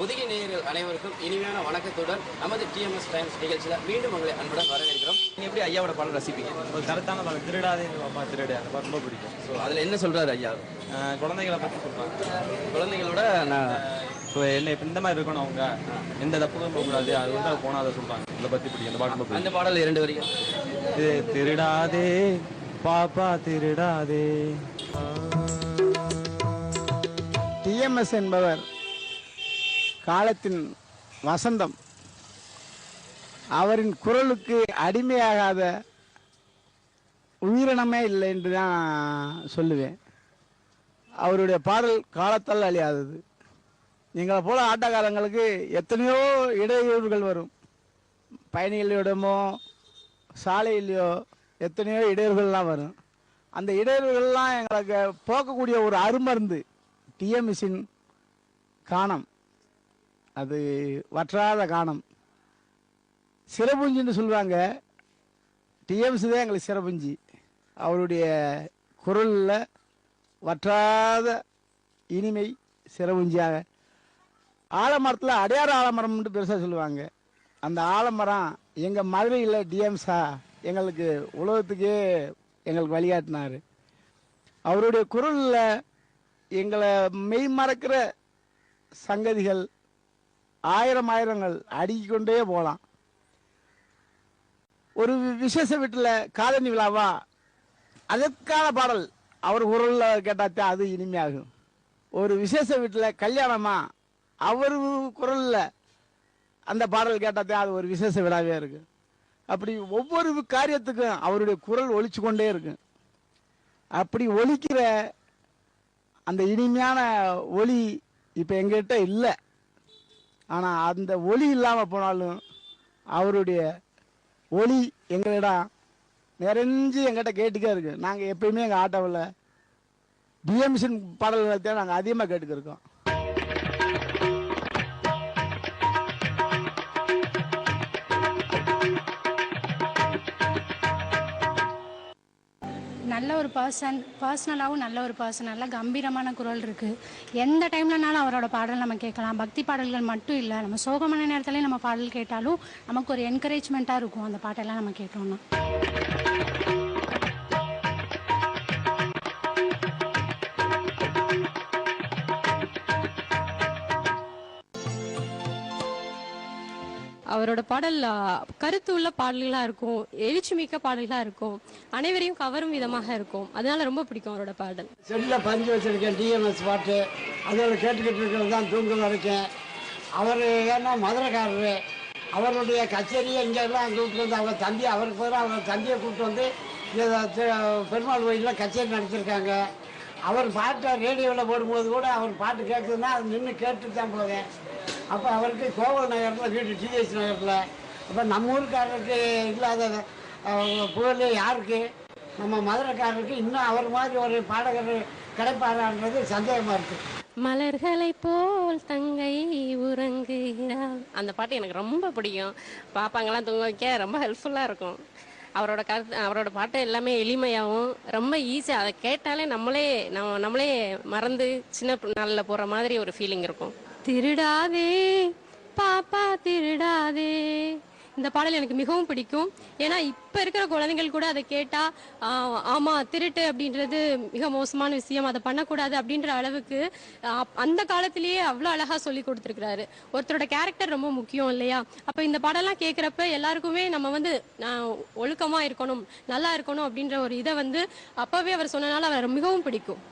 புதிய நேயர்கள் அனைவருக்கும் இனிமையான வணக்கத்துடன் நமது டிஎம்எஸ் டைம்ஸ் நிகழ்ச்சியில் மீண்டும் உங்களை அன்புடன் வரவேற்கிறோம். நீங்க எப்படி ஐயாவோட பாடல் ரசிப்பீங்க? ஒரு கருத்தான பாடல், திருடாதே பாப்பா திருடு, அந்த பாட்டு ரொம்ப பிடிக்கும். ஸோ அதில் என்ன சொல்றாரு ஐயா? குழந்தைகளை பற்றி சொல்றாங்க. குழந்தைகளோட நான் இப்போ என்ன இப்போ இந்த மாதிரி இருக்கணும், அவங்க எந்த தப்புக்கும் போகக்கூடாது, அது வந்து அது போனால் அதை சொல்றாங்க. இதை பற்றி பிடிக்கும் அந்த பாட்டு ரொம்ப. அந்த பாடல் 2 வரிகள். இது திருடாதே பாப்பா திருடாதே. டிஎம்எஸ் என்பவர் காலத்தின் வசந்தம். அவரின் குரலுக்கு அடிமையாகாத உயிரினமே இல்லை என்று தான் சொல்லுவேன். அவருடைய பாடல் காலத்தால் அழியாதது. எங்களை போல ஆட்டக்காரங்களுக்கு எத்தனையோ இடையூறுகள் வரும். பயணிகளிடமோ சாலையிலையோ எத்தனையோ இடையூறுகள்லாம் வரும். அந்த இடையூறுகள்லாம் எங்களுக்கு போக்கக்கூடிய ஒரு அருமருந்து டிஎம்எஸின் கானம். அது வற்றாத கானம். சிறப்புஞ்சின்னு சொல்லுவாங்க. டிஎம்எஸ் தான் எங்களுக்கு சிறப்புஞ்சி. அவருடைய குரலில் வற்றாத இனிமை சிறப்புஞ்சியாக. ஆலமரத்தில் அடையாறு ஆலமரம்னு பெருசாக சொல்லுவாங்க. அந்த ஆலமரம் எங்கள் மதுரையில் டிஎம்ஸா எங்களுக்கு உலகத்துக்கே எங்களுக்கு வழிகாட்டினார். அவருடைய குரலில் எங்களை மெய் மறக்கிற சங்கதிகள் ஆயிரங்கள் அடுக்கிக்கொண்டே போகலாம். ஒரு விசேஷ வீட்டில் காதணி விழாவா, அதற்கான பாடல் அவர் குரலில் கேட்டாத்தான் அது இனிமையாகும். ஒரு விசேஷ வீட்டில் கல்யாணமா, அவர் குரலில் அந்த பாடல் கேட்டாத்தான் அது ஒரு விசேஷ விழாவே இருக்கு. அப்படி ஒவ்வொரு காரியத்துக்கும் அவருடைய குரல் ஒலிச்சு கொண்டே இருக்கு. அப்படி ஒலிக்கிற அந்த இனிமையான ஒலி இப்போ எங்ககிட்ட இல்லை. ஆனால் அந்த ஒலி இல்லாமல் போனாலும் அவருடைய ஒலி எங்களிடம் நிறைஞ்சு எங்கிட்ட கேட்டுக்கே இருக்கு. நாங்கள் எப்பயுமே எங்கள் ஆட்டோவில் டிஎம்எஸின் பாடல்களை தான் நாங்கள் அதிகமாக கேட்டுக்க இருக்கோம். நல்ல ஒரு பர்சனலாகவும் நல்ல ஒரு நல்ல கம்பீரமான குரல் இருக்குது. எந்த டைம்லனாலும் அவரோட பாடல் நம்ம கேட்கலாம். பக்தி பாடல்கள் மட்டும் இல்லை, நம்ம சோகமான நேரத்துலேயும் நம்ம பாடல் கேட்டாலும் நமக்கு ஒரு என்கரேஜ்மெண்ட்டாக இருக்கும் அந்த பாட்டெல்லாம் நம்ம கேட்டோம்னா. அவரோட பாடல் கருத்து உள்ள பாடல்களாக இருக்கும், எழுச்சிமிக்க பாடல்களாக இருக்கும், அனைவரையும் கவரும் விதமாக இருக்கும். அதனால ரொம்ப பிடிக்கும் அவரோட பாடல். செல்லில் பதிஞ்சு வச்சிருக்கேன் டிஎம்எஸ் பாட்டு. அதோட கேட்டுக்கிட்டு இருக்கிறது தான் தூங்க வரைக்கும். அவர் ஏன்னா மதுரைக்காரரு. அவருடைய கச்சேரியை இங்கெல்லாம் கூப்பிட்டு வந்து அவங்க தந்தி, அவருக்கு பதிலாக அவர் தந்தியை கூப்பிட்டு வந்து பெருமாள் கோயிலில் கச்சேரி நடத்திருக்காங்க. அவர் பாட்டை ரேடியோவில் போடும்போது கூட அவர் பாட்டு கேட்குதுன்னா அது நின்று கேட்டுட்டு தான் போவேன். அப்போ அவருக்கு கோவில் நகரத்தில் வீட்டு டிஎஸ் நகரத்தில். அப்போ நம்ம ஊருக்காரருக்கு இல்லாத புகழ் யாருக்கு? நம்ம மதுரைக்காரருக்கு இன்னும் அவர் மாதிரி ஒரு பாடகர் கிடைப்பாரான்றது சந்தேகமாக இருக்குது. மலர்களை போல் தங்கை உறங்குகிறாள், அந்த பாட்டு எனக்கு ரொம்ப பிடிக்கும். பாப்பாங்கெல்லாம் தூங்க வைக்க ரொம்ப ஹெல்ப்ஃபுல்லாக இருக்கும். அவரோட பாட்டு எல்லாமே எளிமையாகவும் ரொம்ப ஈஸியாக, அதை கேட்டாலே நம்மளே மறந்து சின்ன நாளில் போகிற மாதிரி ஒரு ஃபீலிங் இருக்கும். திருடாதே பாப்பா திருடாதே, இந்த பாடல் எனக்கு மிகவும் பிடிக்கும். ஏன்னா இப்போ இருக்கிற குழந்தைகள் கூட அதை கேட்டால் ஆமாம் திருட்டு அப்படின்றது மிக மோசமான விஷயம், அதை பண்ணக்கூடாது அப்படின்ற அளவுக்கு அந்த காலத்திலேயே அவ்வளோ அழகாக சொல்லி கொடுத்துருக்கிறாரு. ஒருத்தரோட கேரக்டர் ரொம்ப முக்கியம் இல்லையா? அப்போ இந்த பாடலாம் கேட்குறப்ப எல்லாருக்குமே நம்ம வந்து ஒழுக்கமாக இருக்கணும், நல்லா இருக்கணும் அப்படின்ற ஒரு இதை வந்து அப்போவே அவர் சொன்னனால அவர் மிகவும் பிடிக்கும்.